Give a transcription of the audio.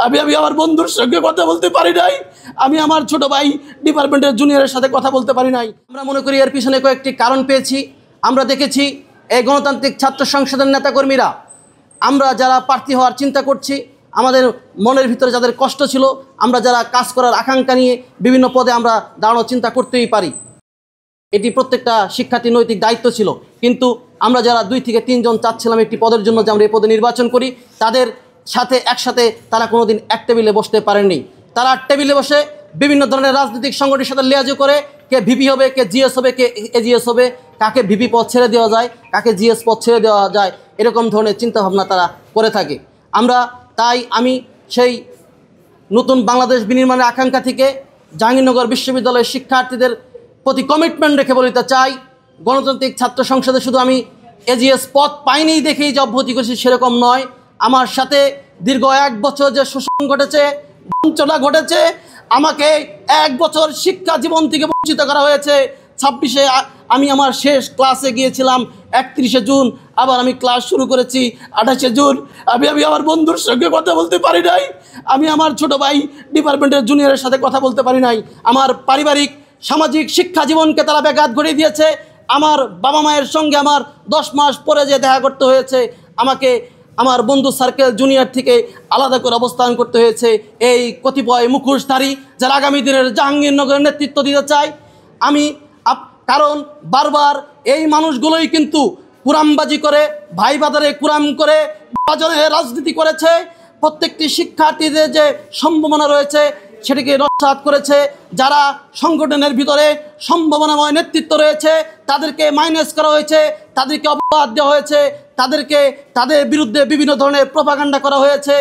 আমি আমি আমার বন্ধুর সঙ্গে কথা বলতে পারি নাই, আমি আমার ছোট ভাই ডিপার্টমেন্টের জুনিয়রের সাথে কথা বলতে পারি নাই। আমরা মনে করি এর পিছনে কয়েকটি কারণ পেয়েছি। আমরা দেখেছি এই গণতান্ত্রিক ছাত্র সংসদের নেতাকর্মীরা, আমরা যারা প্রার্থী হওয়ার চিন্তা করছি, আমাদের মনের ভিতরে যাদের কষ্ট ছিল, আমরা যারা কাজ করার আকাঙ্ক্ষা নিয়ে বিভিন্ন পদে আমরা দাঁড়ানোর চিন্তা করতেই পারি, এটি প্রত্যেকটা শিক্ষার্থীর নৈতিক দায়িত্ব ছিল। কিন্তু আমরা যারা 2 থেকে 3 জন চাচ্ছিলাম একটি পদের জন্য যে আমরা এই পদে নির্বাচন করি, তাদের সাথে একসাথে তারা কোনোদিন এক টেবিলে বসতে পারেননি। তারা টেবিলে বসে বিভিন্ন ধরনের রাজনৈতিক সংগঠনের সাথে লিয়াজু করে, কে ভিপি হবে, কে জিএস হবে, কে এজিএস হবে, কাকে ভিপি পদ ছেড়ে দেওয়া যায়, কাকে জিএস পদ ছেড়ে দেওয়া যায়, এরকম ধরনের চিন্তাভাবনা তারা করে থাকে। আমি সেই নতুন বাংলাদেশ বিনির্মাণের আকাঙ্ক্ষা থেকে জাহাঙ্গীরনগর বিশ্ববিদ্যালয়ের শিক্ষার্থীদের প্রতি কমিটমেন্ট রেখে বলতে চাই, গণতান্ত্রিক ছাত্র সংসদে শুধু আমি এজিএস পদ পাইনি দেখেই যে অব্যাহতি করেছি সেরকম নয়। আমার সাথে দীর্ঘ 1 বছর যে শোষণ ঘটেছে, বঞ্চনা ঘটেছে, আমাকে 1 বছর শিক্ষা জীবন থেকে বঞ্চিত করা হয়েছে। 26-এ আমি আমার শেষ ক্লাসে গিয়েছিলাম, 31শে জুন আবার আমি ক্লাস শুরু করেছি 28শে জুন। আমি আমার বন্ধুর সঙ্গে কথা বলতে পারি নাই, আমি আমার ছোট ভাই ডিপার্টমেন্টের জুনিয়রের সাথে কথা বলতে পারি নাই। আমার পারিবারিক সামাজিক শিক্ষা জীবনকে তারা ব্যাঘাত ঘটিয়ে দিয়েছে। আমার বাবা মায়ের সঙ্গে আমার 10 মাস পরে যে দেখা করতে হয়েছে, আমাকে আমার বন্ধু সার্কেল জুনিয়র থেকে আলাদা করে অবস্থান করতে হয়েছে এই কতিপয় মুখোশধারী যারা আগামী দিনের জাহাঙ্গীরনগরের নেতৃত্ব দিতে চায়। কারণ বারবার এই মানুষগুলোই কিন্তু কুরামবাজি করে, ভাই বাজারে কুরাম করে বাজারে রাজনীতি করেছে। প্রত্যেকটি শিক্ষার্থীদের যে সম্ভাবনা রয়েছে সেটিকে নস্যাৎ করেছে। যারা সংগঠনের ভিতরে সম্ভাবনাময় নেতৃত্ব রয়েছে তাদেরকে মাইনাস করা হয়েছে, তাদেরকে অপবাদ দেওয়া হয়েছে, তাদের বিরুদ্ধে বিভিন্ন ধরনের প্রোপাগান্ডা করা হয়েছে।